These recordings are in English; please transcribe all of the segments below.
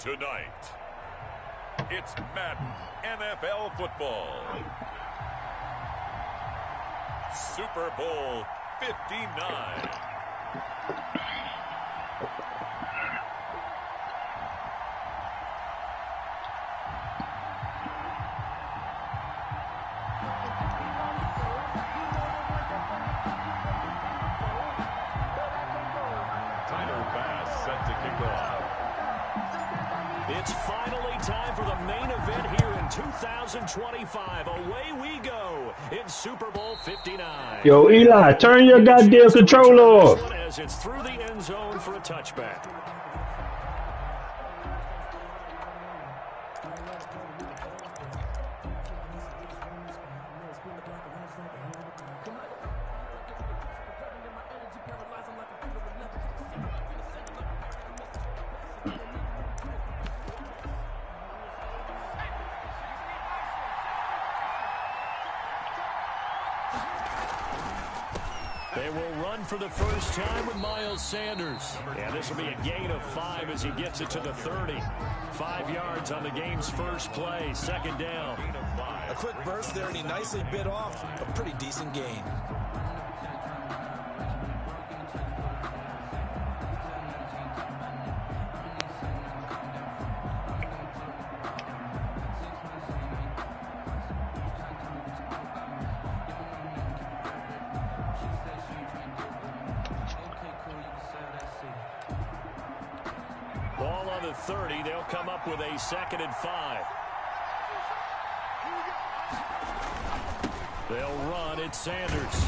Tonight, it's Madden NFL Football. Super Bowl 59. It's finally time for the main event here in 2025. Away we go in Super Bowl 59. Yo, Eli, turn your goddamn controller off. As it's through the end zone for a touchback. They will run for the first time with Miles Sanders. And this will be a gain of 5 as he gets it to the 30. 5 yards on the game's first play. Second down. A quick burst there, and he nicely bit off a pretty decent gain. Ball on the 30. They'll come up with a 2nd and 5. They'll run. It's Sanders.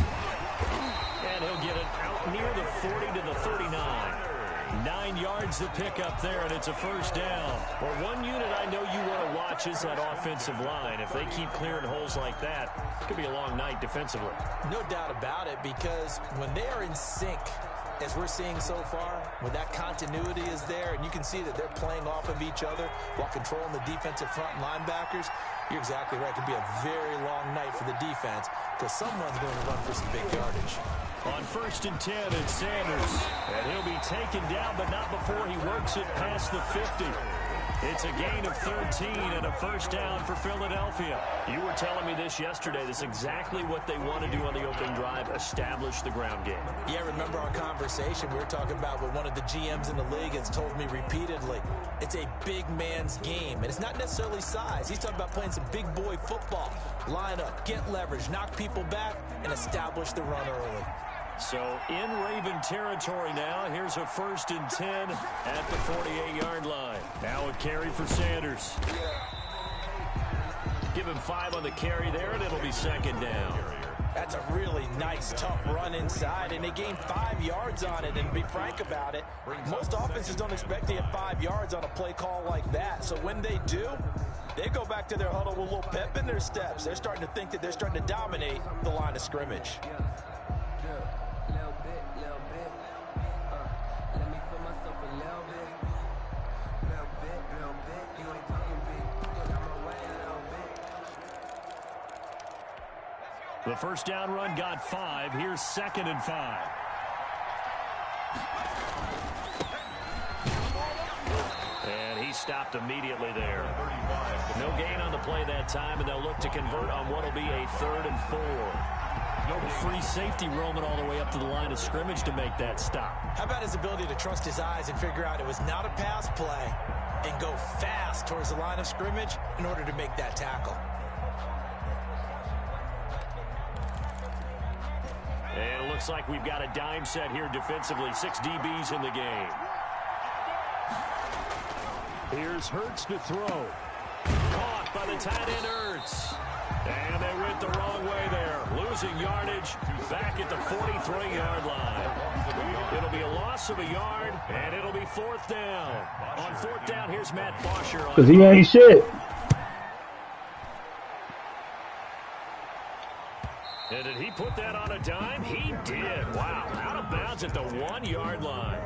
And he'll get it out near the 40 to the 39. 9 yards to pick up there, and it's a first down. Well, one unit I know you want to watch is that offensive line. If they keep clearing holes like that, it could be a long night defensively. No doubt about it, because when they are in sync, as we're seeing so far, when that continuity is there and you can see that they're playing off of each other while controlling the defensive front linebackers, you're exactly right. It could be a very long night for the defense because someone's going to run for some big yardage. On 1st and 10, it's Sanders. And he'll be taken down, but not before he works it past the 50. It's a gain of 13 and a first down for Philadelphia. You were telling me this yesterday. This is exactly what they want to do on the opening drive, establish the ground game. Yeah, remember our conversation? We were talking about what one of the GMs in the league has told me repeatedly. It's a big man's game, and it's not necessarily size. He's talking about playing some big boy football. Line up, get leverage, knock people back, and establish the run early. So in Raven territory now. Here's a 1st and 10 at the 48-yard line. Now a carry for Sanders. Give him 5 on the carry there, and it'll be 2nd down. That's a really nice, tough run inside, and they gained 5 yards on it. And to be frank about it, most offenses don't expect to get 5 yards on a play call like that. So when they do, they go back to their huddle with a little pep in their steps. They're starting to think that they're starting to dominate the line of scrimmage. The first down run got 5. Here's 2nd and 5. And he stopped immediately there. No gain on the play that time, and they'll look to convert on what will be a 3rd and 4. No free safety roaming all the way up to the line of scrimmage to make that stop. How about his ability to trust his eyes and figure out it was not a pass play and go fast towards the line of scrimmage in order to make that tackle? And it looks like we've got a dime set here defensively. 6 DBs in the game. Here's Hurts to throw. Caught by the tight end Hurts. And they went the wrong way there. Losing yardage back at the 43-yard line. It'll be a loss of a yard, and it'll be 4th down. On 4th down, here's Matt Bosher. Because he ain't shit. And did he put that on a dime? He did. Wow. Out of bounds at the 1-yard line.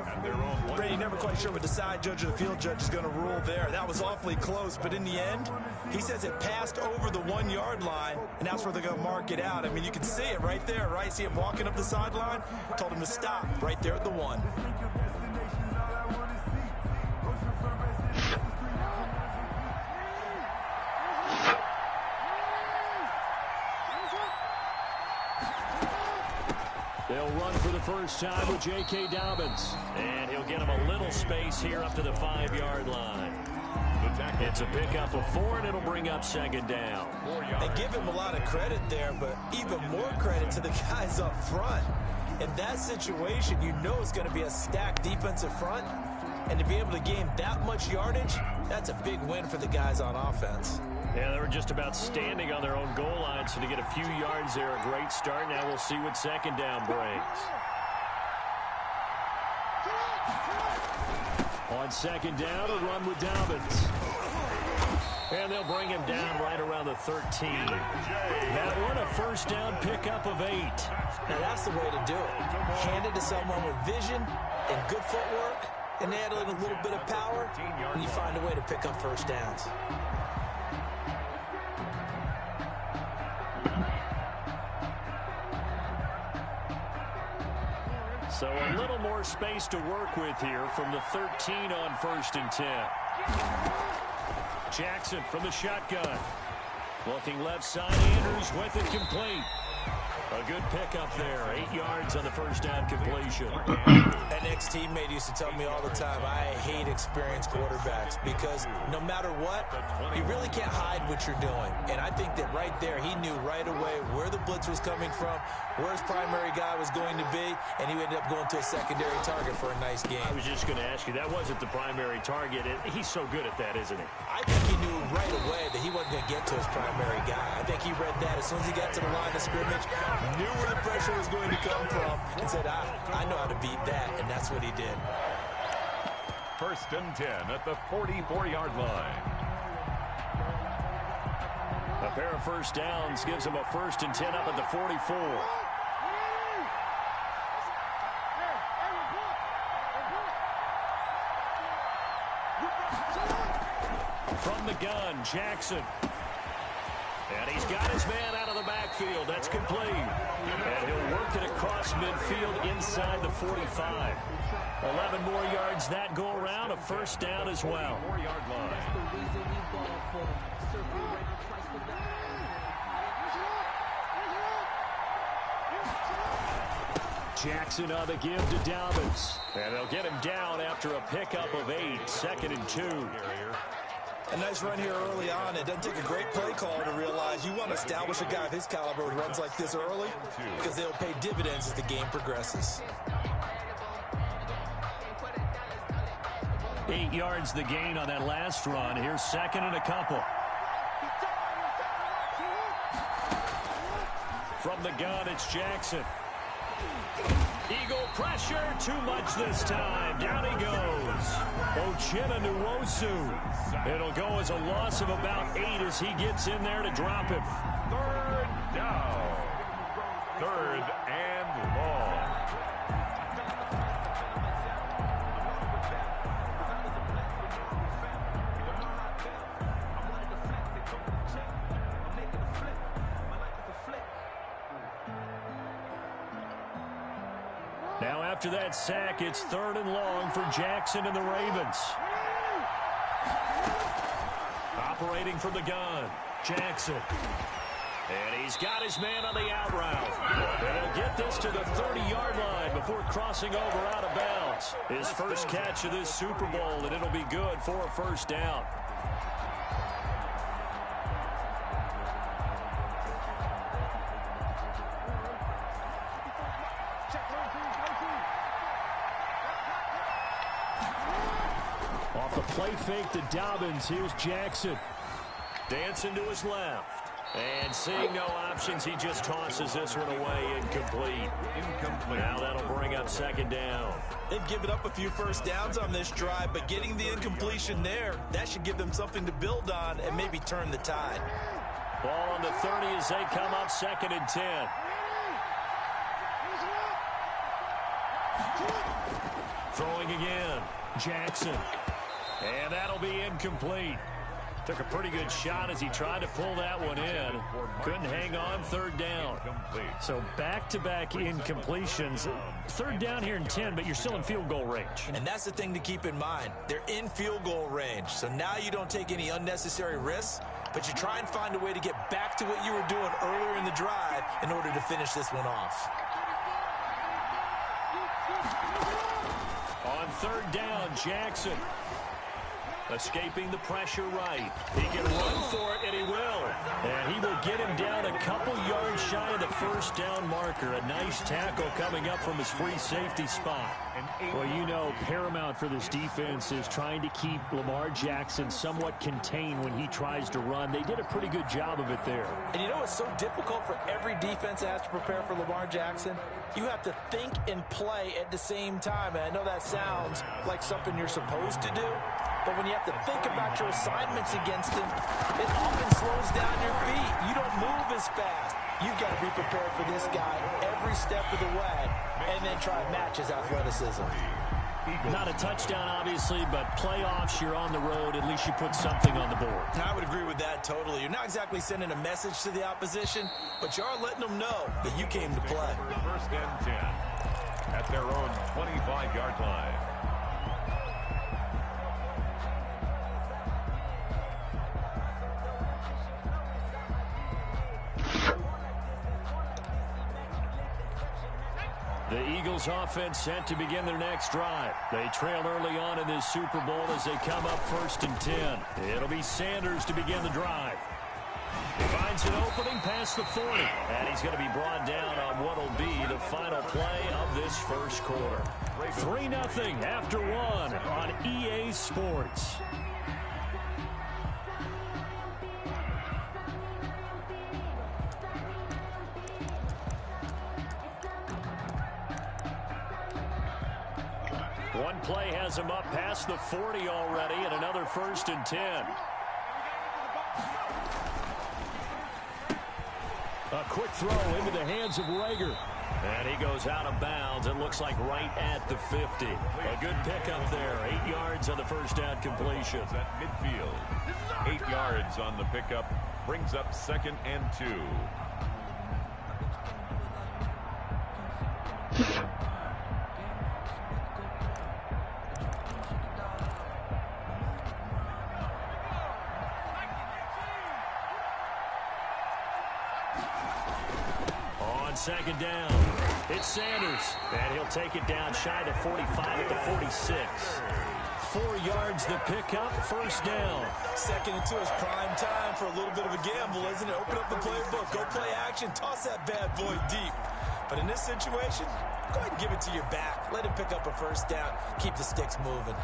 Brady, never quite sure what the side judge or the field judge is going to rule there. That was awfully close, but in the end, he says it passed over the 1-yard line, and that's where they're going to mark it out. I mean, you can see it right there, right? See him walking up the sideline? Told him to stop right there at the 1. first time with J.K. Dobbins. And he'll get him a little space here up to the 5-yard line. It's a pickup of 4, and it'll bring up second down. And give him a lot of credit there, but even more credit to the guys up front. In that situation, you know it's going to be a stacked defensive front. And to be able to gain that much yardage, that's a big win for the guys on offense. Yeah, they were just about standing on their own goal line, so to get a few yards there, a great start. Now we'll see what second down brings. On second down, a run with Dobbins. And they'll bring him down right around the 13. That one, a first down pickup of 8. Now that's the way to do it. Hand it to someone with vision and good footwork, and add in a little bit of power, and you find a way to pick up first downs. So a little more space to work with here from the 13 on 1st and 10. Jackson from the shotgun. Looking left side, Andrews with it complete. A good pickup there. 8 yards on the first down completion. An ex-teammate used to tell me all the time, I hate experienced quarterbacks because no matter what, you really can't hide what you're doing. And I think that right there, he knew right away where the blitz was coming from, where his primary guy was going to be, and he ended up going to a secondary target for a nice game. I was just going to ask you, that wasn't the primary target. He's so good at that, isn't he? I think he knew right away that he wasn't going to get to his primary guy. I think he read that as soon as he got to the line of scrimmage, knew where the pressure was going to come from, and said, I know how to beat that, and that's what he did. 1st and 10 at the 44-yard line. A pair of first downs gives him a 1st and 10 up at the 44. From the gun, Jackson. And he's got his man out of the backfield. That's complete. And he'll work it across midfield inside the 45. 11 more yards that go around. A first down as well. 4-yard line. Jackson on the give to Dobbins. And they'll get him down after a pickup of 8. 2nd and 2. A nice run here early on. It doesn't take a great play caller to realize you want to establish a guy of his caliber with runs like this early because they'll pay dividends as the game progresses. 8 yards the gain on that last run. Here's 2nd and a couple. From the gun, it's Jackson. Eagle pressure, too much this time. Down he goes. Uchenna Nwosu. It'll go as a loss of about 8 as he gets in there to drop him. 3rd down. 3rd and long. Now after that sack, it's 3rd and long for Jackson and the Ravens. Operating from the gun, Jackson. And he's got his man on the out route. And he'll get this to the 30-yard line before crossing over out of bounds. His first catch of this Super Bowl, and it'll be good for a first down. Off the play fake to Dobbins, here's Jackson. Dancing to his left. And seeing no options, he just tosses this one away, incomplete. Now that'll bring up 2nd down. They've given up a few first downs on this drive, but getting the incompletion there, that should give them something to build on and maybe turn the tide. Ball on the 30 as they come up 2nd and 10. Throwing again, Jackson. And that'll be incomplete. Took a pretty good shot as he tried to pull that one in. Couldn't hang on, 3rd down. So back-to-back incompletions. 3rd down here in 10, but you're still in field goal range. And that's the thing to keep in mind. They're in field goal range. So now you don't take any unnecessary risks, but you try and find a way to get back to what you were doing earlier in the drive in order to finish this one off. third down. Jackson escaping the pressure right. He can run for it, and he will. And he will get him down a couple yards shy of the first down marker. A nice tackle coming up from his free safety spot. Well, you know, paramount for this defense is trying to keep Lamar Jackson somewhat contained when he tries to run. They did a pretty good job of it there. And you know it's so difficult for every defense that has to prepare for Lamar Jackson? You have to think and play at the same time. And I know that sounds like something you're supposed to do, but when you have to think about your assignments against him, it often slows down your feet. You don't move as fast. You've got to be prepared for this guy every step of the way and then try to match his athleticism. Not a touchdown, obviously, but playoffs, you're on the road. At least you put something on the board. I would agree with that totally. You're not exactly sending a message to the opposition, but you are letting them know that you came to play. First and 10 at their own 25-yard line. The Eagles offense set to begin their next drive. They trail early on in this Super Bowl as they come up first and 10. It'll be Sanders to begin the drive. He finds an opening past the 40. And he's going to be brought down on what will be the final play of this first quarter. 3-0 after one on EA Sports. One play has him up past the 40 already, and another first and 10. A quick throw into the hands of Rager. And he goes out of bounds. It looks like right at the 50. A good pickup there. 8 yards on the first down completion. At midfield. 8 yards on the pickup. Brings up 2nd and 2. Second down. It's Sanders. And he'll take it down shy to 45 at the 46. 4 yards the pickup. First down. 2nd and 2 is prime time for a little bit of a gamble, isn't it? Open up the playbook. Go play action. Toss that bad boy deep. But in this situation, go ahead and give it to your back. Let him pick up a first down. Keep the sticks moving.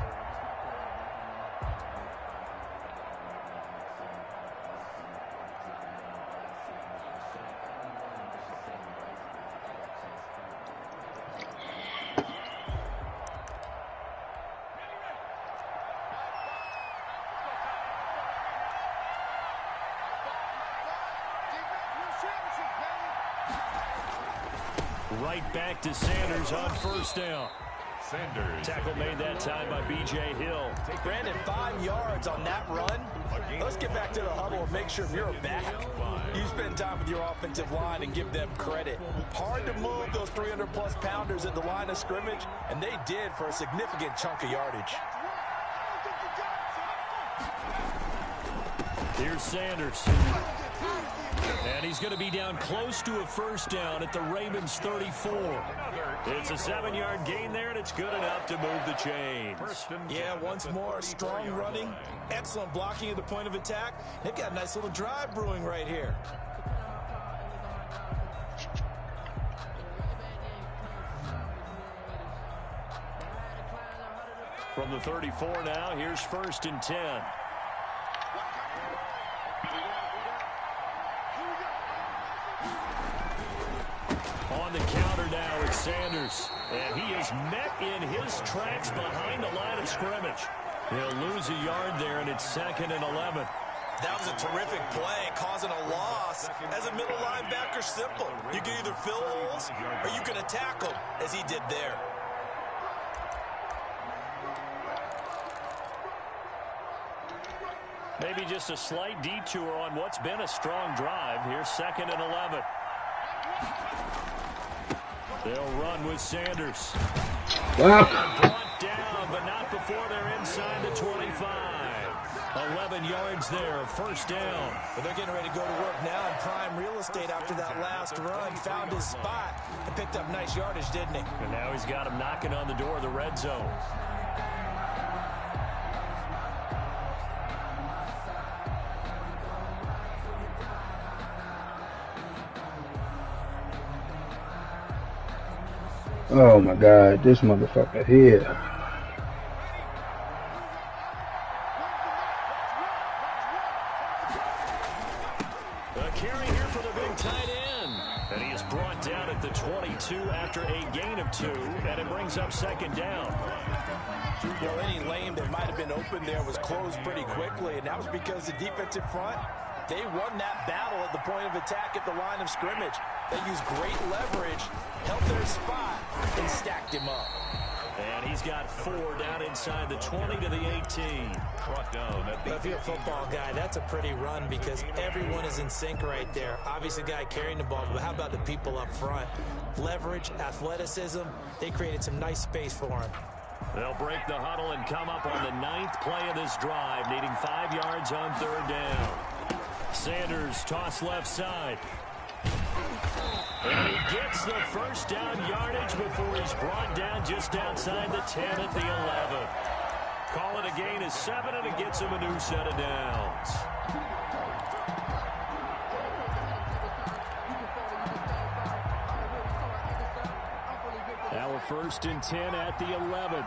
Right back to Sanders on first down. Sanders. Tackle made that time by B.J. Hill. Brandon, 5 yards on that run. Let's get back to the huddle and make sure you're back. You spend time with your offensive line and give them credit. Hard to move those 300-plus pounders at the line of scrimmage, and they did for a significant chunk of yardage. Here's Sanders. And he's going to be down close to a first down at the Ravens 34. It's a 7-yard gain there, and it's good enough to move the chains. Yeah, once more, strong running, excellent blocking at the point of attack. They've got a nice little drive brewing right here. From the 34 now, here's first and 10. On the counter now, it's Sanders. And he is met in his tracks behind the line of scrimmage. He'll lose a yard there, and it's 2nd and 11. That was a terrific play, causing a loss. As a middle linebacker, simple. You can either fill holes or you can attack them, as he did there. Maybe just a slight detour on what's been a strong drive. Here's 2nd and 11. They'll run with Sanders. Brought down, but not before they're inside the 25. 11 yards there, first down. But they're getting ready to go to work now in prime real estate after that last run. Found his spot and picked up nice yardage, didn't he? And now he's got him knocking on the door of the red zone. Oh my God, this motherfucker here. A carry here for the big tight end. And he is brought down at the 22 after a gain of 2, and it brings up second down. You know, any lane that might have been open there was closed pretty quickly, and that was because the defensive front, they won that battle at the point of attack at the line of scrimmage. They used great leverage, held their spot, and stacked him up. And he's got 4 down inside the 20 to the 18. Brought down at the If you're a football guy, that's a pretty run because everyone is in sync right there. Obviously, the guy carrying the ball, but how about the people up front? Leverage, athleticism, they created some nice space for him. They'll break the huddle and come up on the 9th play of this drive, needing 5 yards on 3rd down. Sanders toss left side. And he gets the first down yardage before he's brought down just outside the 10 at the 11. Call it a gain of 7, and it gets him a new set of downs. Now a 1st and 10 at the 11.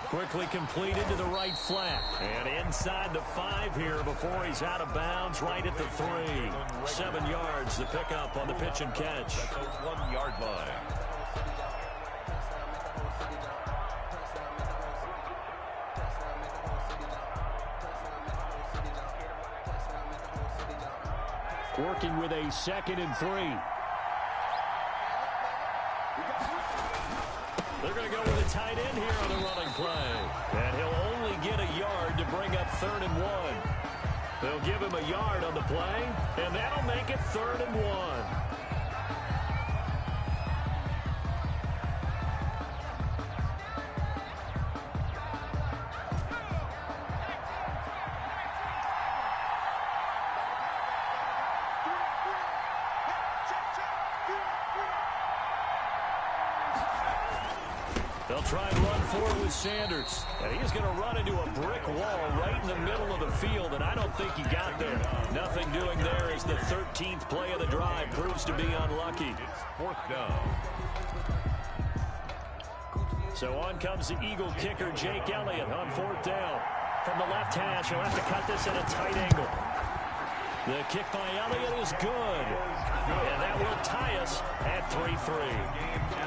Quickly completed to the right flat. And inside the 5 here before he's out of bounds right at the 3. 7 yards to pick up on the pitch and catch. at the 1-yard line. Working with a 2nd and 3. They're going to go with a tight end here on the running play. And he'll only get a yard to bring up 3rd and 1. They'll give him a yard on the play, and that'll make it 3rd and 1. They'll try and run forward with Sanders. And he's going to run into a brick wall right in the middle of the field, and I don't think he got there. Nothing doing there as the 13th play of the drive proves to be unlucky. It's 4th down. So on comes the Eagle kicker, Jake Elliott, on 4th down. From the left hash, he'll have to cut this at a tight angle. The kick by Elliott is good. And that will tie us at 3-3.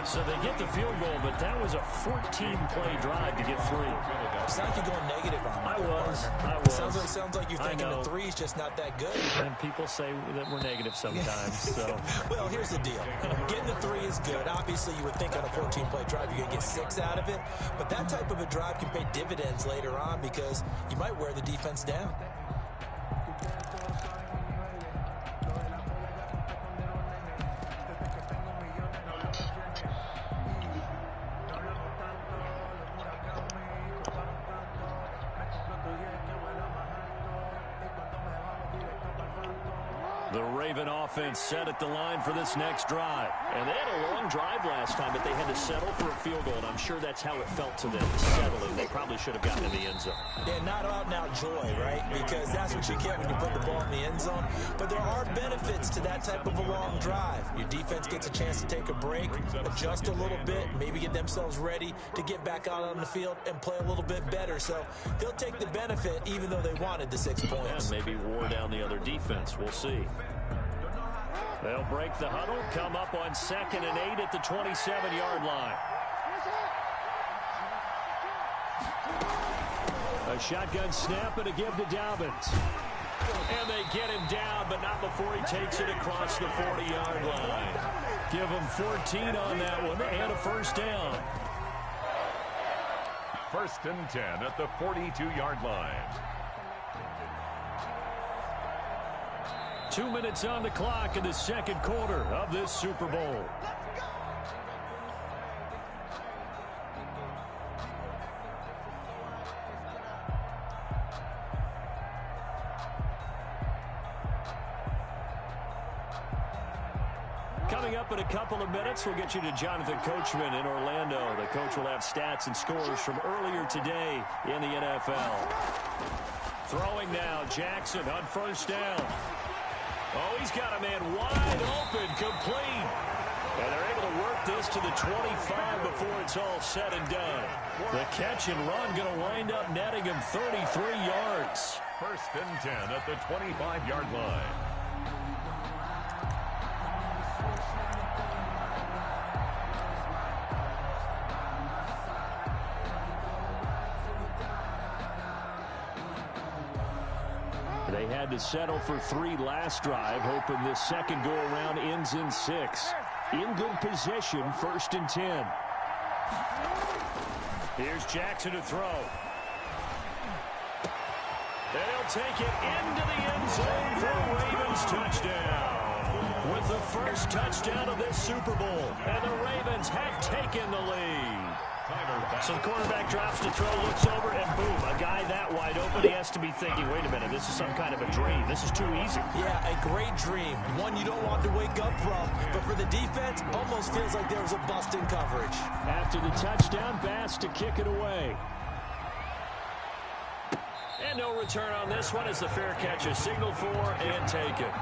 So they get the field goal, but that was a 14-play drive to get 3. It's not like you're going negative on him. I was. Sounds like you're thinking the 3 is just not that good. And people say that we're negative sometimes. So. Well, here's the deal. Getting the 3 is good. Obviously, you would think on a 14-play drive you're going to get 6 out of it. But that type of a drive can pay dividends later on because you might wear the defense down. The Raven offense set at the line for this next drive. And they had a long drive last time, but they had to settle for a field goal, and I'm sure that's how it felt to them, settling. They probably should have gotten in the end zone. Yeah, not out-and-out joy, right? Because that's what you get when you put the ball in the end zone. But there are benefits to that type of a long drive. Your defense gets a chance to take a break, adjust a little bit, maybe get themselves ready to get back out on the field and play a little bit better. So they'll take the benefit even though they wanted the 6 points. And maybe wore down the other defense. We'll see. They'll break the huddle, come up on 2nd and 8 at the 27-yard line. A shotgun snap and a give to Dobbins. And they get him down, but not before he takes it across the 40-yard line. Give him 14 on that one and a 1st down. 1st and 10 at the 42-yard line. 2 minutes on the clock in the 2nd quarter of this Super Bowl. Coming up in a couple of minutes, we'll get you to Jonathan Coachman in Orlando. The coach will have stats and scores from earlier today in the NFL. Throwing now, Jackson on 1st down. Oh, he's got a man wide open, complete. And they're able to work this to the 25 before it's all said and done. The catch and run going to wind up netting him 33 yards. 1st and 10 at the 25-yard line. They had to settle for 3 last drive, hoping this second go-around ends in 6. In good position, 1st and 10. Here's Jackson to throw. They'll take it into the end zone for a Ravens touchdown. With the first touchdown of this Super Bowl, and the Ravens have taken the lead. So the quarterback drops to throw, looks over, and boom, a guy that wide open, he has to be thinking, wait a minute, this is some kind of a dream. This is too easy. Yeah, a great dream. One you don't want to wake up from. But for the defense, almost feels like there was a bust in coverage. After the touchdown, Bass to kick it away. And no return on this one as the fair catch is signaled for and taken.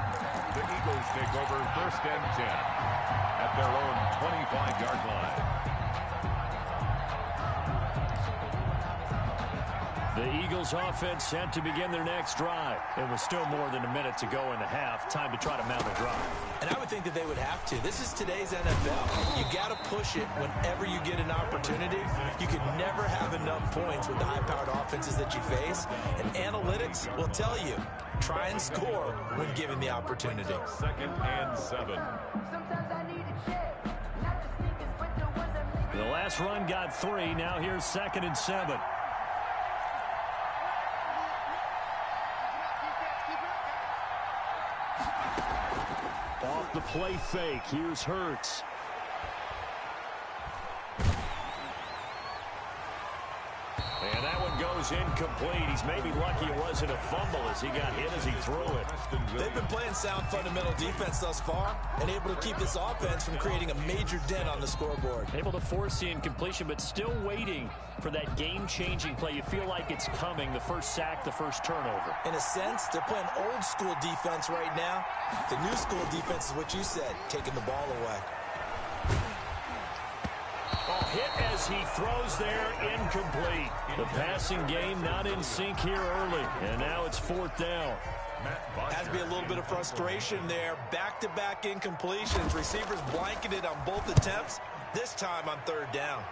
The Eagles take over 1st and 10 at their own 25-yard line. The Eagles offense set to begin their next drive. It was still more than a minute to go in the half. Time to try to mount a drive. And I would think that they would have to. This is today's NFL. You got to push it whenever you get an opportunity. You can never have enough points with the high-powered offenses that you face. And analytics will tell you, try and score when given the opportunity. 2nd and 7. The last run got 3. Now here's 2nd and 7. Off the play fake. Here's Hurts. And that one goes incomplete. He's maybe lucky it wasn't a fumble as he got hit as he threw it. They've been playing sound fundamental defense thus far and able to keep this offense from creating a major dent on the scoreboard. Able to force the incompletion, but still waiting for that game-changing play. You feel like it's coming, the first sack, the first turnover. In a sense, they're playing old school defense right now. The new school defense is what you said, taking the ball away. Hit as he throws there, incomplete. The passing game not in sync here early, and now it's 4th down. Has to be a little bit of frustration there. Back-to-back incompletions. Receivers blanketed on both attempts, this time on 3rd down.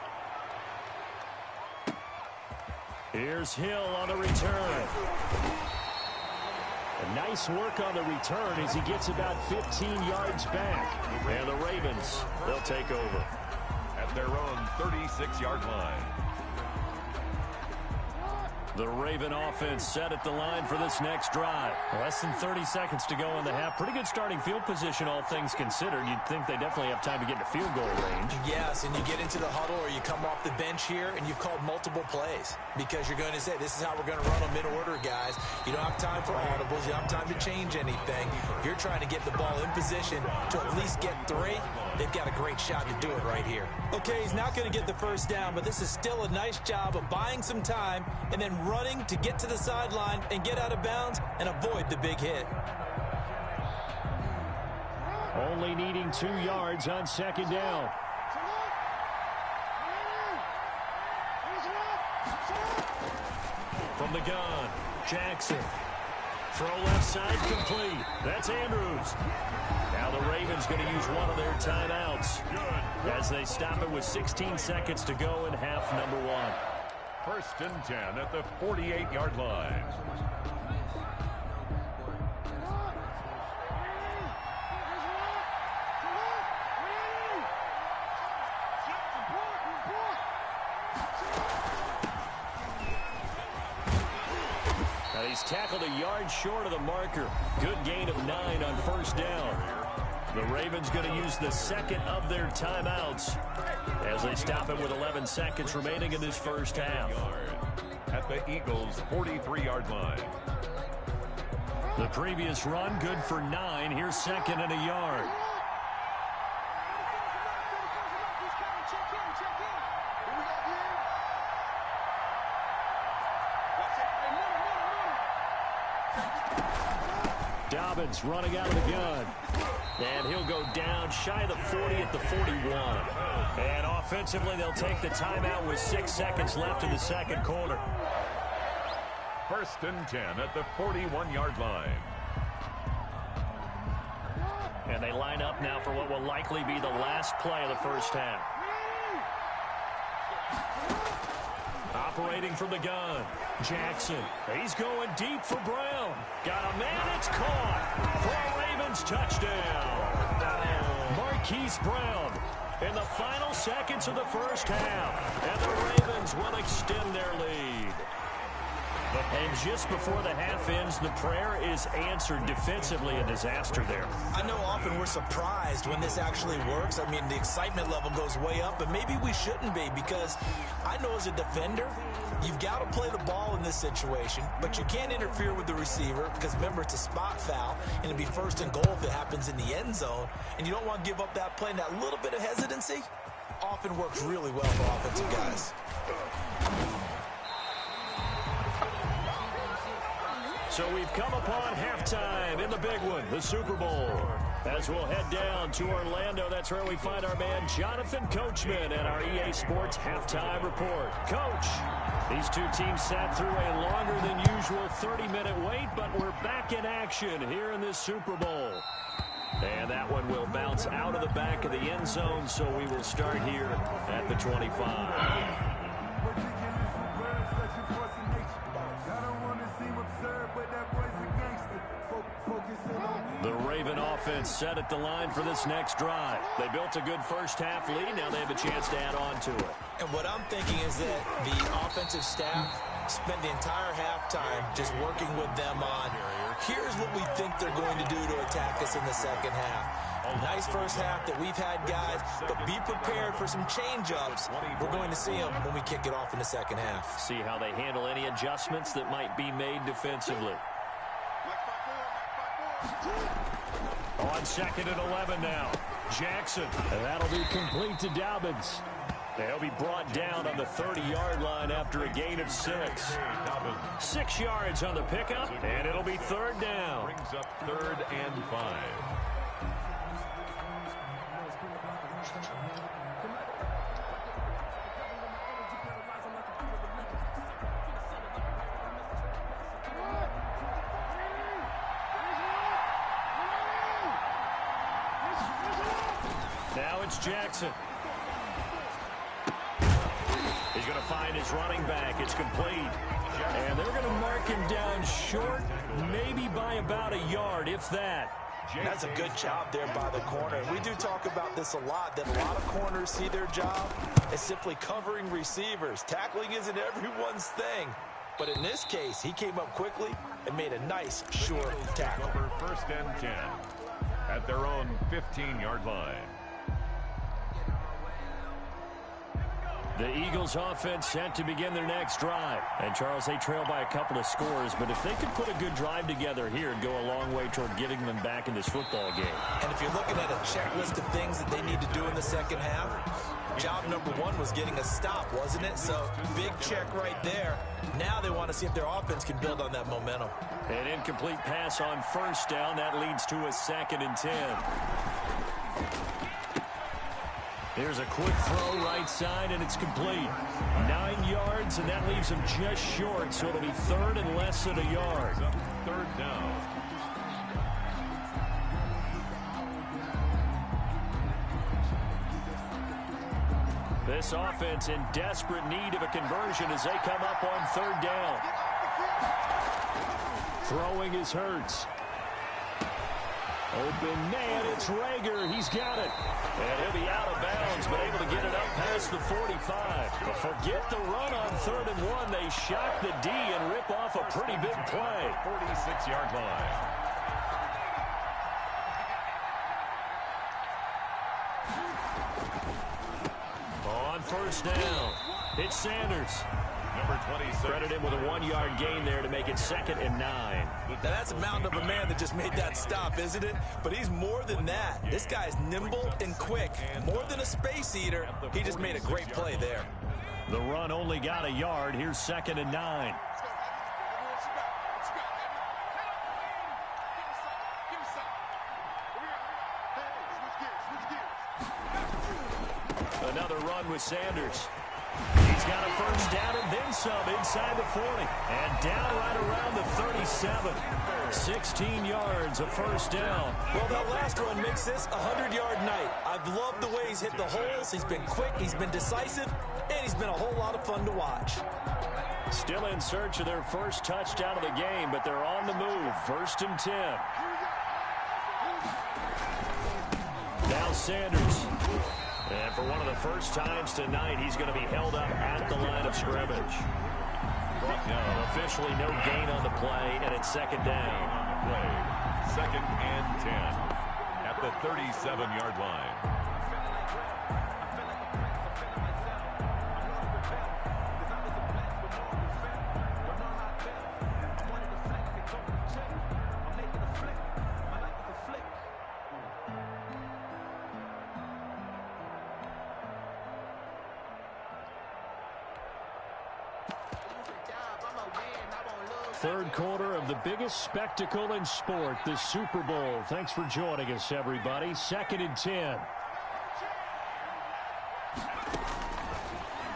Here's Hill on the return. A nice work on the return as he gets about 15 yards back. And the Ravens, they'll take over at their own 36-yard line. The Raven offense set at the line for this next drive. Less than 30 seconds to go in the half. Pretty good starting field position, all things considered. You'd think they definitely have time to get to field goal range. Yes, and you get into the huddle or you come off the bench here and you've called multiple plays because you're going to say, this is how we're going to run them in order, guys. You don't have time for audibles. You don't have time to change anything. You're trying to get the ball in position to at least get 3. They've got a great shot to do it right here. Okay, he's not going to get the first down, but this is still a nice job of buying some time and then running to get to the sideline and get out of bounds and avoid the big hit. Only needing 2 yards on 2nd down. From the gun, Jackson. Throw left side complete. That's Andrews. Now the Ravens going to use one of their timeouts as they stop it with 16 seconds to go in half number 1. 1st and 10 at the 48-yard line. Now he's tackled a yard short of the marker. Good gain of 9 on 1st down. The Ravens going to use the 2nd of their timeouts as they stop it with 11 seconds remaining in this first half. At the Eagles' 43-yard line. The previous run good for 9. Here's 2nd and a yard. Dobbins running out of the gun. And he'll go down shy of the 40 at the 41. And offensively, they'll take the timeout with 6 seconds left in the second quarter. 1st and 10 at the 41-yard line. And they line up now for what will likely be the last play of the first half. Operating from the gun, Jackson. He's going deep for Brown. Got a man, it's caught for a Ravens touchdown. Marquise Brown in the final seconds of the first half. And the Ravens will extend their lead. And just before the half ends, the prayer is answered defensively. A disaster there. I know often we're surprised when this actually works. I mean, the excitement level goes way up, but maybe we shouldn't be, because I know as a defender, you've got to play the ball in this situation, but you can't interfere with the receiver because, remember, it's a spot foul, and it'd be 1st and goal if it happens in the end zone, and you don't want to give up that play. And that little bit of hesitancy often works really well for offensive guys. So we've come upon halftime in the big one, the Super Bowl. As we'll head down to Orlando, that's where we find our man Jonathan Coachman at our EA Sports Halftime Report. Coach, these two teams sat through a longer than usual 30-minute wait, but we're back in action here in this Super Bowl. And that one will bounce out of the back of the end zone, so we will start here at the 25. The Raven offense set at the line for this next drive. They built a good first half lead. Now they have a chance to add on to it. And what I'm thinking is that the offensive staff spent the entire halftime just working with them on, here's what we think they're going to do to attack us in the second half. Nice first half that we've had, guys, but be prepared for some change-ups. We're going to see them when we kick it off in the second half. See how they handle any adjustments that might be made defensively. On 2nd and 11 now, Jackson. And that'll be complete to Dobbins. They'll be brought down on the 30-yard line after a gain of 6. 6 yards on the pickup, and it'll be 3rd down. Brings up 3rd and 5. Now it's Jackson. He's going to find his running back. It's complete. And they're going to mark him down short, maybe by about a yard, if that. That's a good job there by the corner. We do talk about this a lot, that a lot of corners see their job as simply covering receivers. Tackling isn't everyone's thing. But in this case, he came up quickly and made a nice, sure tackle. Over 1st and 10 at their own 15-yard line. The Eagles offense set to begin their next drive. And, Charles, they trail by a couple of scores, but if they could put a good drive together here, it'd go a long way toward getting them back in this football game. And if you're looking at a checklist of things that they need to do in the second half, job number 1 was getting a stop, wasn't it? So, big check right there. Now they want to see if their offense can build on that momentum. An incomplete pass on 1st down. That leads to a 2nd and 10. Here's a quick throw right side, and it's complete. 9 yards, and that leaves him just short, so it'll be 3rd and less than a yard. 3rd down. This offense in desperate need of a conversion as they come up on 3rd down. Throwing is Hurts. Open man, it's Rager. He's got it. And he'll be out of bounds, but able to get it up past the 45. But forget the run on 3rd and 1. They shock the D and rip off a pretty big play. 46-yard line. On 1st down, it's Sanders. Number 26. Credit him with a 1-yard gain there to make it 2nd and 9. Now, that's a mountain of a man that just made that stop, isn't it? But he's more than that. This guy's nimble and quick. More than a space eater, he just made a great play there. The run only got a yard. Here's 2nd and 9. Another run with Sanders. He's got a first down and then some inside the 40. And down right around the 37. 16 yards, a first down. Well, that last run makes this a 100-yard night. I've loved the way he's hit the holes. He's been quick, he's been decisive, and he's been a whole lot of fun to watch. Still in search of their first touchdown of the game, but they're on the move. 1st and 10. Now Sanders. And for one of the first times tonight, he's going to be held up at the line of scrimmage. No, officially no gain on the play, and it's 2nd down. Play, 2nd and 10 at the 37-yard line. Third quarter of the biggest spectacle in sport, the Super Bowl. Thanks for joining us, everybody. 2nd and 10.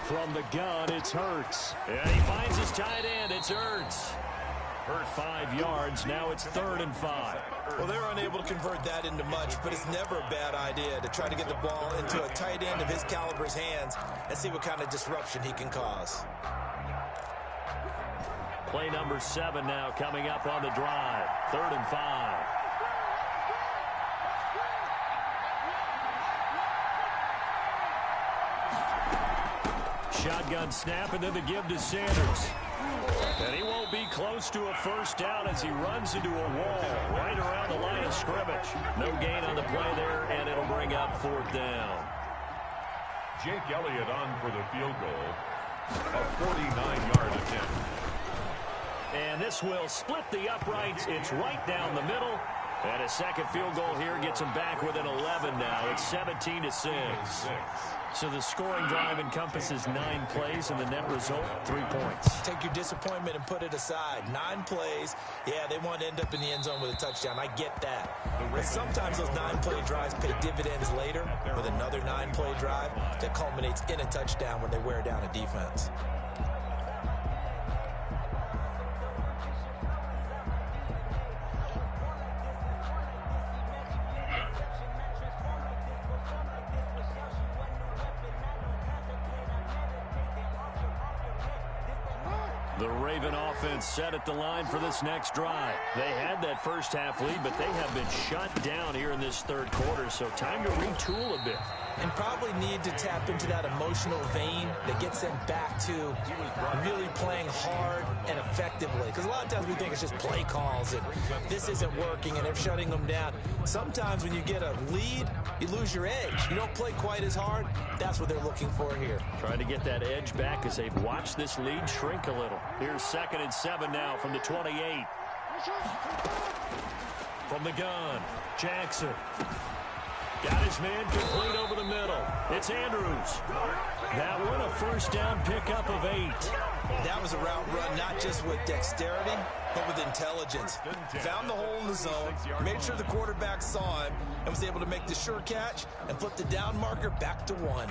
From the gun, it's Hurts. And he finds his tight end. It's Hurts. Hurt 5 yards. Now it's 3rd and 5. Well, they're unable to convert that into much, but it's never a bad idea to try to get the ball into a tight end of his caliber's hands and see what kind of disruption he can cause. Play number 7 now coming up on the drive. 3rd and 5. Shotgun snap and then the give to Sanders. And he won't be close to a first down as he runs into a wall right around the line of scrimmage. No gain on the play there, and it'll bring up 4th down. Jake Elliott on for the field goal. A 49-yard attempt. And this will split the uprights. It's right down the middle. And a second field goal here gets him back within 11 now. It's 17-6. So the scoring drive encompasses 9 plays, and the net result, 3 points. Take your disappointment and put it aside. 9 plays. Yeah, they want to end up in the end zone with a touchdown. I get that. But sometimes those 9-play drives pay dividends later with another 9-play drive that culminates in a touchdown when they wear down a defense. The Raven offense set at the line for this next drive. They had that first half lead, but they have been shut down here in this third quarter, so time to retool a bit. And probably need to tap into that emotional vein that gets them back to really playing hard and effectively. Because a lot of times we think it's just play calls and this isn't working and they're shutting them down. Sometimes when you get a lead, you lose your edge. You don't play quite as hard. That's what they're looking for here. Trying to get that edge back as they've watched this lead shrink a little. Here's 2nd and 7 now from the 28. From the gun, Jackson. Got his man complete over the middle. It's Andrews. That one a first down pickup of 8. That was a route run not just with dexterity, but with intelligence. Found the hole in the zone, made sure the quarterback saw him, and was able to make the sure catch and flip the down marker back to 1.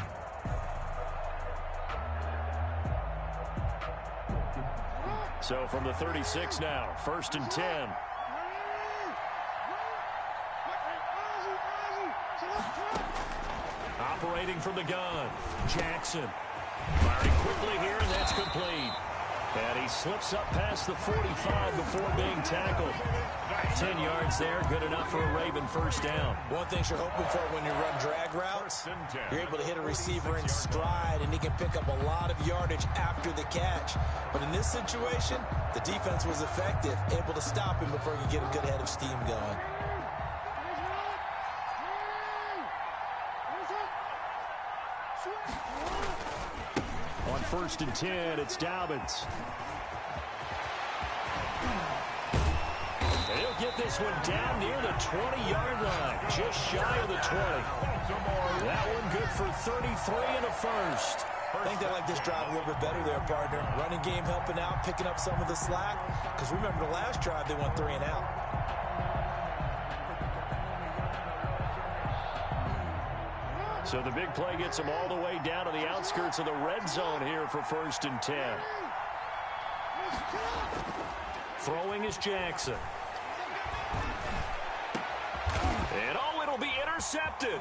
So from the 36 now, 1st and 10. Operating from the gun, Jackson. Firing quickly here, and that's complete. And he slips up past the 45 before being tackled. 10 yards there, good enough for a Raven first down. One thing you're hoping for when you run drag routes, you're able to hit a receiver in stride, and he can pick up a lot of yardage after the catch. But in this situation, the defense was effective, able to stop him before he could get a good head of steam going. On 1st and 10, it's Dobbins. And he'll get this one down near the 20-yard line, just shy of the 20. That one good for 33 and a first. I think they like this drive a little bit better there, partner. Running game helping out, picking up some of the slack. Because remember the last drive, they went 3 and out. So the big play gets them all the way down to the outskirts of the red zone here for 1st and 10. Throwing is Jackson. And it'll be intercepted.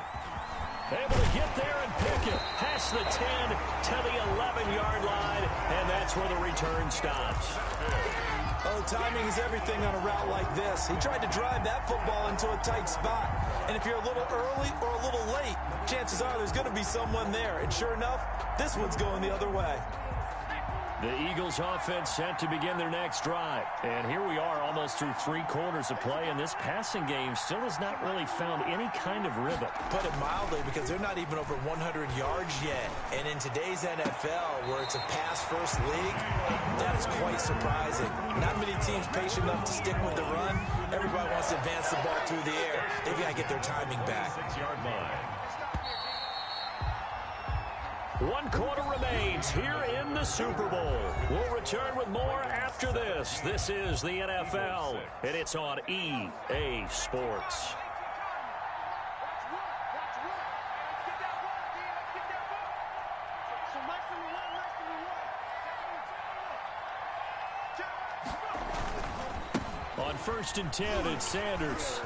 Able to get there and pick it. Past the 10 to the 11-yard line, and that's where the return stops. Oh, timing is everything on a route like this. He tried to drive that football into a tight spot. And if you're a little early or a little late, chances are there's going to be someone there. And sure enough, this one's going the other way. The Eagles offense set to begin their next drive. And here we are almost through 3 quarters of play, and this passing game still has not really found any kind of rhythm. Put it mildly, because they're not even over 100 yards yet. And in today's NFL, where it's a pass-first league, that is quite surprising. Not many teams patient enough to stick with the run. Everybody wants to advance the ball through the air. They've got to get their timing back. 6-yard line. 1 quarter remains here in the Super Bowl. We'll return with more after this. This is the NFL, and it's on EA Sports. On 1st and 10, it's Sanders.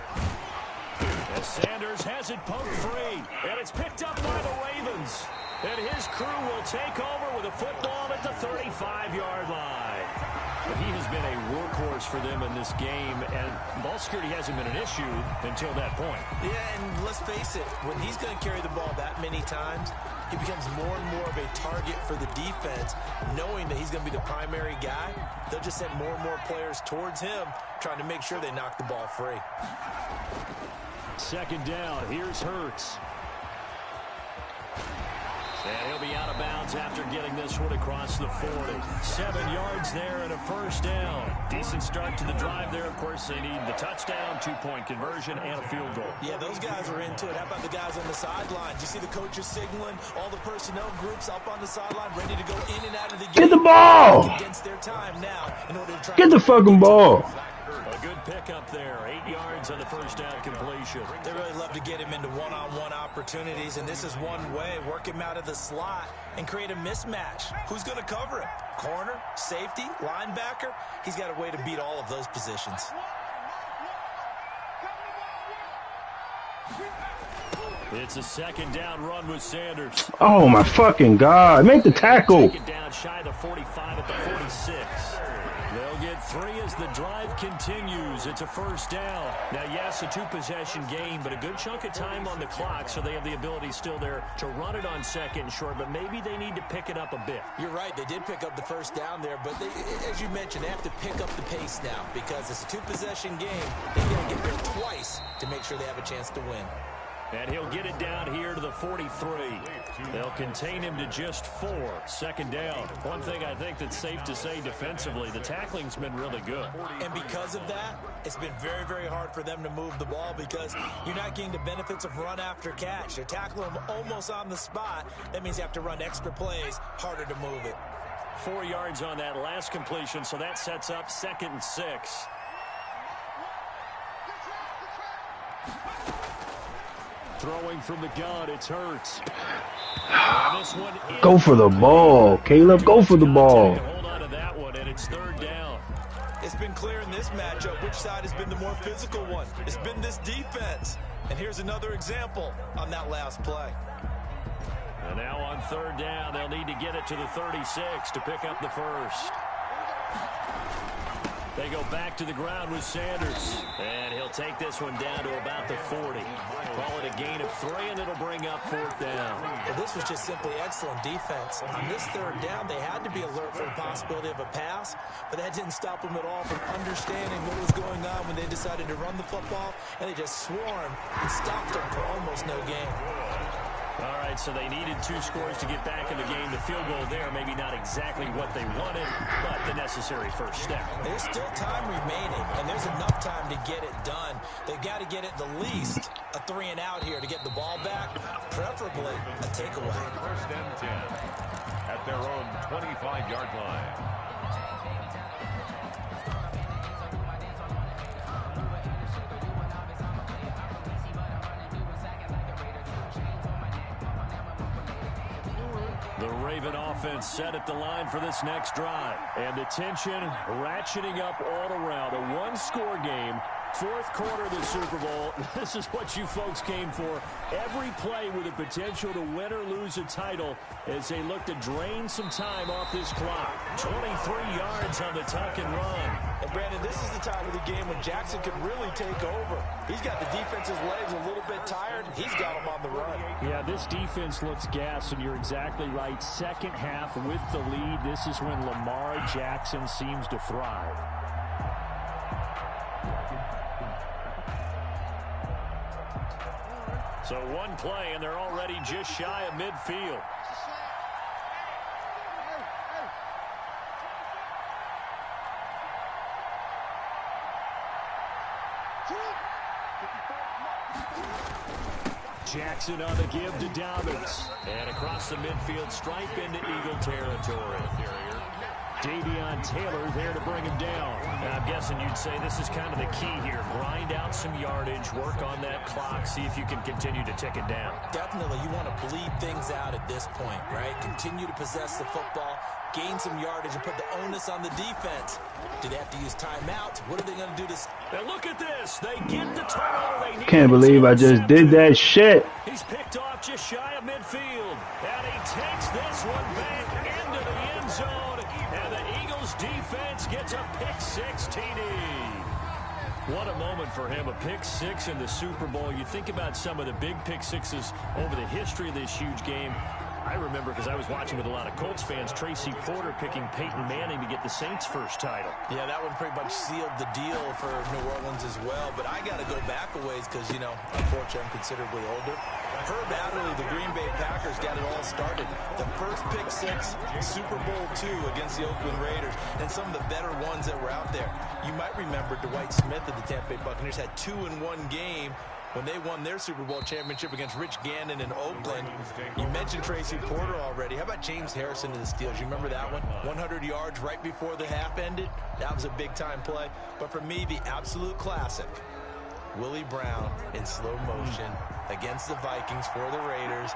As Sanders has it poked free, and it's picked up by the Ravens. And his crew will take over with a football at the 35-yard line. But he has been a workhorse for them in this game, and ball security hasn't been an issue until that point. Yeah, and let's face it, when he's going to carry the ball that many times, he becomes more and more of a target for the defense, knowing that he's going to be the primary guy. They'll just send more and more players towards him, trying to make sure they knock the ball free. 2nd down, here's Hurts. And he'll be out of bounds after getting this one across the 40. 7 yards there and a 1st down. Decent start to the drive there. Of course, they need the touchdown, 2-point conversion, and a field goal. Yeah, those guys are into it. How about the guys on the sideline? You see the coaches signaling, all the personnel groups up on the sideline, ready to go in and out of the game. Get the ball! Against their time now in order to try Get the fucking ball! A good pickup there. 8 yards on the 1st down completion. They really love to get him into one-on-one opportunities, and this is one way. Work him out of the slot and create a mismatch. Who's going to cover him? Corner, safety, linebacker? He's got a way to beat all of those positions. It's a 2nd down run with Sanders. Oh my fucking God. Make the tackle. Take it down shy of the 45 at the 46. They'll get 3 as the drive continues. It's a 1st down. Now, yes, a 2-possession game, but a good chunk of time on the clock, so they have the ability still there to run it on 2nd and short, but maybe they need to pick it up a bit. You're right. They did pick up the 1st down there, but they, as you mentioned, they have to pick up the pace now because it's a 2-possession game. They've got to get there twice to make sure they have a chance to win. And he'll get it down here to the 43. They'll contain him to just 4. 2nd down. One thing I think that's safe to say defensively, the tackling's been really good. And because of that, it's been very, very hard for them to move the ball because you're not getting the benefits of run after catch. They're tackling them almost on the spot. That means you have to run extra plays, harder to move it. 4 yards on that last completion, so that sets up 2nd and 6. Throwing from the gun, it's Hurts. Go for the ball, Caleb. Go for the ball. Hold on to that one, and it's 3rd down. It's been clear in this matchup which side has been the more physical one. It's been this defense. And here's another example on that last play. And now on 3rd down, they'll need to get it to the 36 to pick up the 1st. They go back to the ground with Sanders. And he'll take this one down to about the 40. Call it a gain of 3, and it'll bring up 4th down. Well, this was just simply excellent defense. On this 3rd down, they had to be alert for the possibility of a pass, but that didn't stop them at all from understanding what was going on when they decided to run the football, and they just swarmed and stopped them for almost no gain. All right, so they needed 2 scores to get back in the game. The field goal there, maybe not exactly what they wanted, but the necessary 1st step. There's still time remaining, and there's enough time to get it done. They've got to get at the least a 3 and out here to get the ball back, preferably a takeaway. 1st and 10 at their own 25-yard line. The Raven offense set at the line for this next drive. And the tension ratcheting up all around. A one-score game. Fourth quarter of the Super Bowl. This is what you folks came for. Every play with the potential to win or lose a title as they look to drain some time off this clock. 23 yards on the tuck and run. And Brandon, this is the time of the game when Jackson could really take over. He's got the defense's legs a little bit tired. He's got them on the run. Yeah, this defense looks gassed, and you're exactly right. Second half with the lead, this is when Lamar Jackson seems to thrive. So one play, and they're already just shy of midfield. Jackson on the give to Dobbins. And across the midfield stripe into Eagle territory. Davion Taylor there to bring him down. And I'm guessing you'd say this is kind of the key here. Grind out some yardage, work on that clock, see if you can continue to tick it down. Definitely, you want to bleed things out at this point, right? Continue to possess the football, gain some yardage, and put the onus on the defense. Do they have to use timeouts? What are they going to do to... And look at this. They get the turnover they need. Can't believe I just did that shit. He's picked off just shy of midfield. And he takes this one back into the end zone. And the Eagles defense gets a pick-6 TD. What a moment for him, a pick-6 in the Super Bowl. You think about some of the big pick-6s over the history of this huge game. I remember, because I was watching with a lot of Colts fans, Tracy Porter picking Peyton Manning to get the Saints' first title. Yeah, that one pretty much sealed the deal for New Orleans as well. But I got to go back a ways because, you know, unfortunately I'm considerably older. Herb Adderley, the Green Bay Packers, got it all started. The first pick-6, Super Bowl II against the Oakland Raiders, and some of the better ones that were out there. You might remember Dwight Smith of the Tampa Bay Buccaneers had 2 in one game when they won their Super Bowl championship against Rich Gannon in Oakland. You mentioned Tracy Porter already. How about James Harrison to the Steelers? You remember that one? 100 yards right before the half ended? That was a big-time play. But for me, the absolute classic, Willie Brown in slow motion against the Vikings for the Raiders.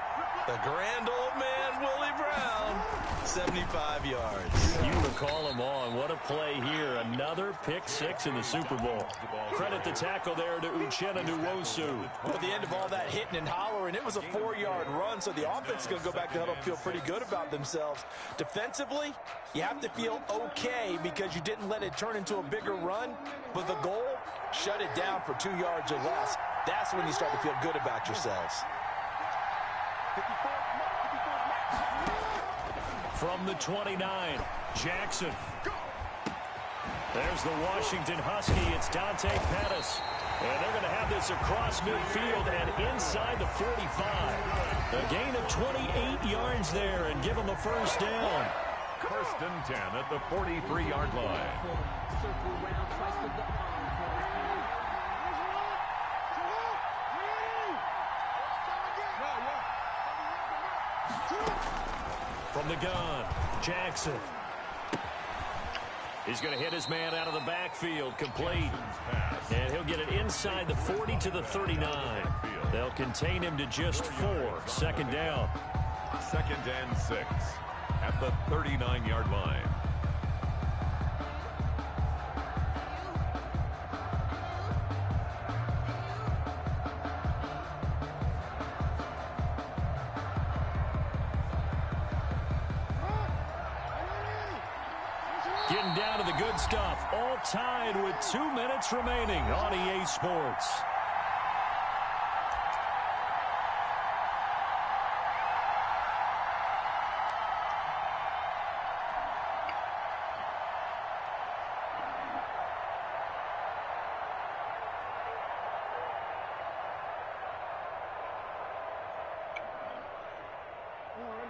The grand old man, Willie Brown, 75 yards. You recall them all, and what a play here. Another pick-6 in the Super Bowl. Credit the tackle there to Uchenna Nwosu. Well, at the end of all that hitting and hollering, it was a 4-yard run, so the offense is going to go back to huddle, feel pretty good about themselves. Defensively, you have to feel okay because you didn't let it turn into a bigger run, but the goal, shut it down for 2 yards or less. That's when you start to feel good about yourselves. From the 29, Jackson. There's the Washington Husky. It's Dante Pettis. And they're going to have this across midfield and inside the 45. A gain of 28 yards there and give them a first down. 1st and 10 at the 43-yard line. From the gun, Jackson. He's going to hit his man out of the backfield, complete. And he'll get it inside the 40 to the 39. They'll contain him to just 4. Second down. 2nd and 6 at the 39-yard line. Getting down to the good stuff. All tied with 2 minutes remaining on EA Sports.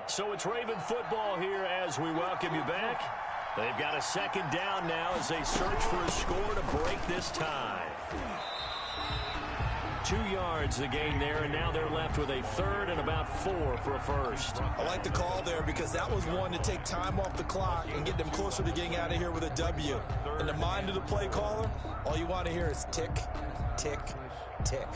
So it's Raven football here as we welcome you back. They've got a second down now as they search for a score to break this tie. 2 yards the gain there, and now they're left with a 3rd and about 4 for a first. I like the call there because that was one to take time off the clock and get them closer to getting out of here with a W. In the mind of the play caller, all you want to hear is tick, tick, tick.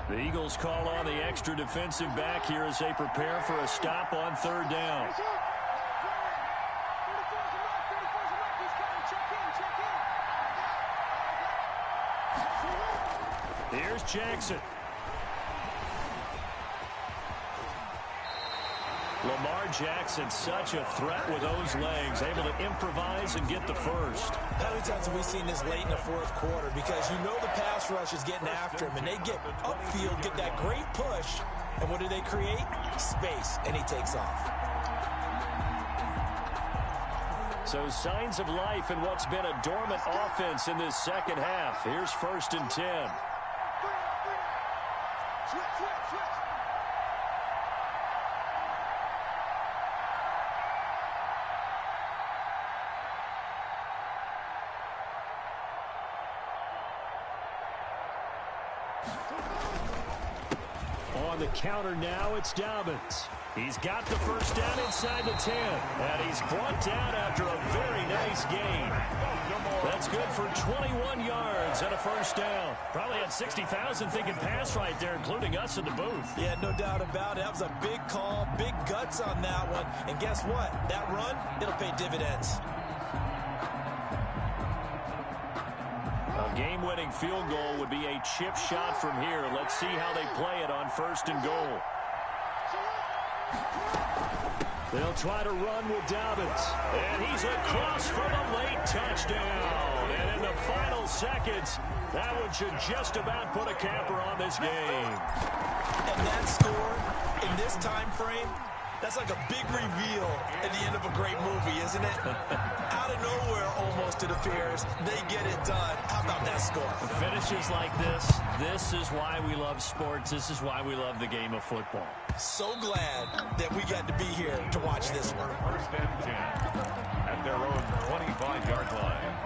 The Eagles call on the extra defensive back here as they prepare for a stop on 3rd down. Here's Jackson. Lamar Jackson, such a threat with those legs, able to improvise and get the first. How many times have we seen this late in the 4th quarter? Because you know the pass rush is getting after him, and they get upfield, get that great push, and what do they create? Space, and he takes off. So signs of life in what's been a dormant offense in this second half. Here's 1st and 10. On the counter now, it's Dobbins. He's got the first down inside the 10. And he's brought down after a very nice gain. That's good for 21 yards and a first down. Probably had 60,000 thinking pass right there, including us in the booth. Yeah, no doubt about it. That was a big call, big guts on that one. And guess what? That run, it'll pay dividends. A game-winning field goal would be a chip shot from here. Let's see how they play it on 1st and goal. They'll try to run with Dobbins. And he's across for the late touchdown. And in the final seconds, that one should just about put a capper on this game. And that score in this time frame, that's like a big reveal at the end of a great movie, isn't it? Out of nowhere, almost, it appears, they get it done. How about that score? Finishes like this is why we love sports. This is why we love the game of football. So glad that we got to be here to watch this one. 1st and 10 at their own 25-yard line.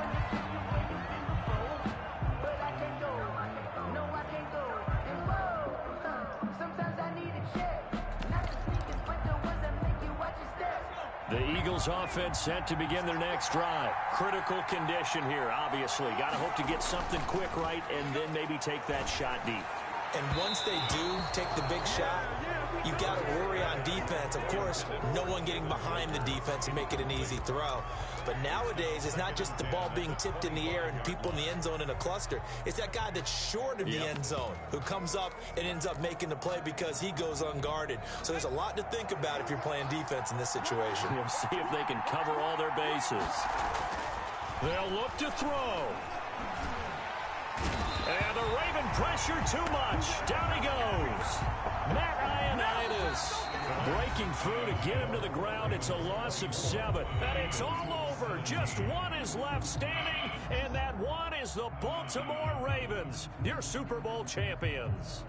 The Eagles offense set to begin their next drive. Critical condition here, obviously. Got to hope to get something quick right and then maybe take that shot deep. And once they do take the big shot, you got to worry on defense. Of course, no one getting behind the defense and make it an easy throw. But nowadays, it's not just the ball being tipped in the air and people in the end zone in a cluster. It's that guy that's short of the end zone who comes up and ends up making the play because he goes unguarded. So there's a lot to think about if you're playing defense in this situation. We'll see if they can cover all their bases. They'll look to throw. And the Raven pressure too much. Down he goes. Matt Ioannidis breaking through to get him to the ground. It's a loss of 7. And it's all over. Just one is left standing, and that one is the Baltimore Ravens, your Super Bowl champions.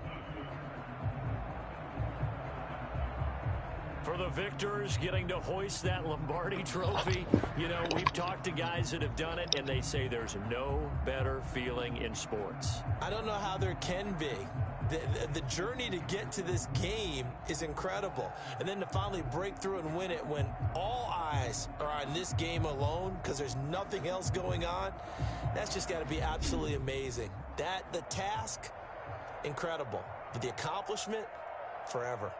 For the victors, getting to hoist that Lombardi trophy, you know, we've talked to guys that have done it, and they say there's no better feeling in sports. I don't know how there can be. The journey to get to this game is incredible. And then to finally break through and win it when all eyes are on this game alone because there's nothing else going on, that's just got to be absolutely amazing. The task, incredible. But the accomplishment, forever.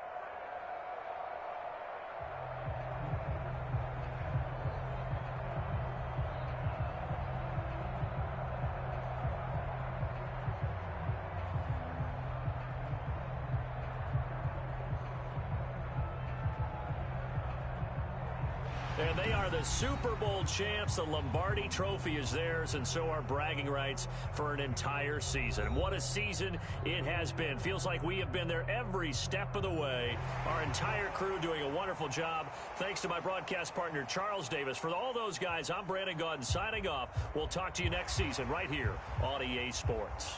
And they are the Super Bowl champs. The Lombardi trophy is theirs, and so are bragging rights for an entire season. What a season it has been. Feels like we have been there every step of the way. Our entire crew doing a wonderful job. Thanks to my broadcast partner, Charles Davis. For all those guys, I'm Brandon Gaudin signing off. We'll talk to you next season right here on EA Sports.